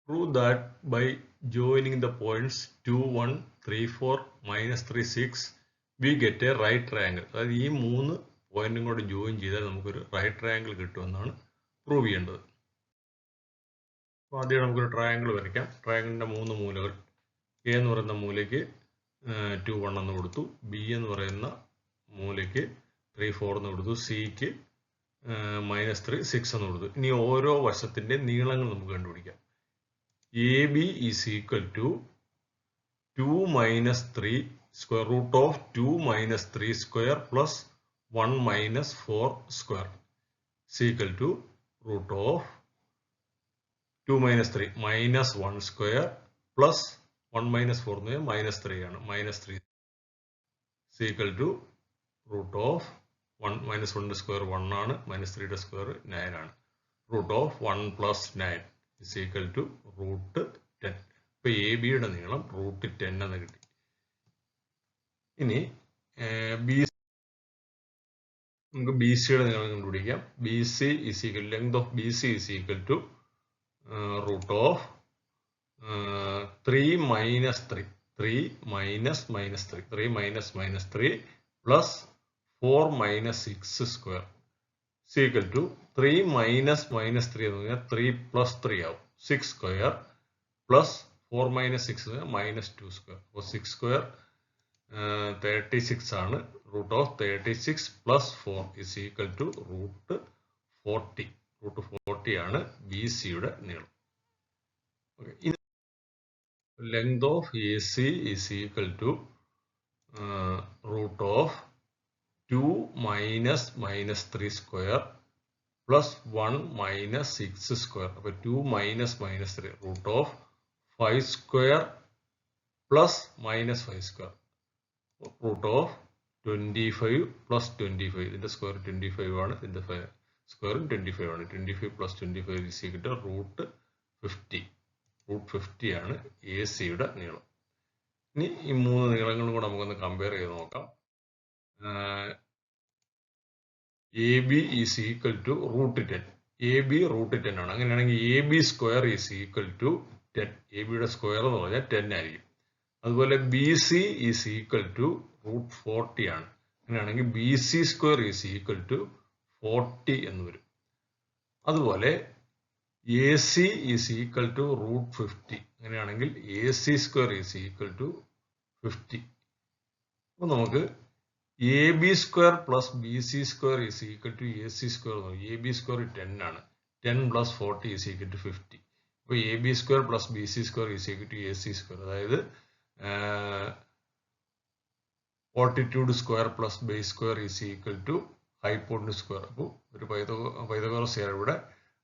Prove that by joining the points 2, 1, 3, 4, -3, 6 we get a right triangle. അതായത് ഈ 3 പോയിന്റും കൂടെ ജോയിൻ ചെയ്താൽ നമുക്കൊരു റൈറ്റ് ട്രയാങ്കിൾ കിട്ടുമെന്നാണ് പ്രൂവ് ചെയ്യേണ്ടത്. അപ്പോൾ ആദ്യം നമുക്കൊരു ട്രയാങ്കിൾ വരയ്ക്കാം. ട്രയാങ്കിളിൻ്റെ 3 മൂലകൾ. എ എന്ന് പറയുന്ന മൂലയ്ക്ക് 2, 1 എന്ന് കൊടുത്തു. ബി എന്ന് പറയുന്ന മൂലയ്ക്ക് 3, 4 എന്ന് കൊടുത്തു. സിക്ക് -3, 6 എന്ന് കൊടുത്തു. ഇനി ഓരോ വശത്തിൻ്റെ നീളങ്ങൾ നമുക്ക് കണ്ടുപിടിക്കാം. AB is equal to 2 minus 3 square root of 2 minus 3 square plus 1 minus 4 square is equal to root of 2 minus 3 minus 1 square plus 1 minus 4 minus 3 ആണ്. minus 3 is equal to root of 1 minus 1 square 1 ആണ്. minus 3 square 9 ആണ്. root of 1 plus 9 is equal to root 10. ഇപ്പോൾ A ബിയുടെ നീളം root 10 എന്ന് കിട്ടി. ഇനി നമുക്ക് ബി സിയുടെ നീളം കണ്ടുപിടിക്കാം. B C is equal length of B C is equal to root of 3 minus 3 3 minus minus 3 3 minus minus 3 plus 4 minus 6 square is equal to 3 minus minus 3 എന്ന് പറഞ്ഞാൽ 3 plus 3 ആവും. 6 square plus 4 minus 6 minus 2 square. അപ്പോൾ 6 square 36 ആണ്. root of 36 plus 4 is equal to root 40. root 40 ആണ് B സിയുടെ നീളം. Length of AC is equal to root of 2 minus minus 3 square plus 1 minus 6 square. അപ്പോൾ 2 minus minus 3 root of 5 square plus minus 5 square. root of 25 plus 25. ഇതിന്റെ square 25 ആണ്. ഇതിന്റെ square 25 ആണ്. 25 plus 25 is equal to root 50. root 50 ആണ് A സിയുടെ നീളം. ഇനി ഈ 3 നീളങ്ങളും കൂടെ നമുക്കൊന്ന് കമ്പയർ ചെയ്ത് നോക്കാം. A B is equal to root 10. A B root 10 ആണ്. അങ്ങനെയാണെങ്കിൽ A B square is equal to 10. A ബിയുടെ സ്ക്വയർ എന്ന് പറഞ്ഞാൽ 10 ആയിരിക്കും. അതുപോലെ B C is equal to root 40 ആണ്. അങ്ങനെയാണെങ്കിൽ B C square is equal to 40 എന്ന് വരും. അതുപോലെ A C is equal to root 50. അങ്ങനെയാണെങ്കിൽ A C square is equal to 50. അപ്പോൾ നമുക്ക് A B square plus B C square is equal to A C square. A B square 10 ആണ്. 10 plus 40 is equal to 50. അപ്പോൾ A B square plus B C square is equal to A C square. അതായത് altitude square plus base square is equal to hypotenuse square. അപ്പോൾ ഒരു Pythagoras theorem ഇവിടെ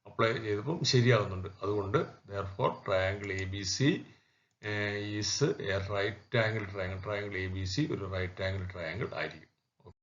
apply ചെയ്തപ്പോൾ ശരിയാകുന്നുണ്ട്. അതുകൊണ്ട് therefore triangle ABC is a right angle triangle. triangle ABC ഒരു right angle triangle ആയിരിക്കും.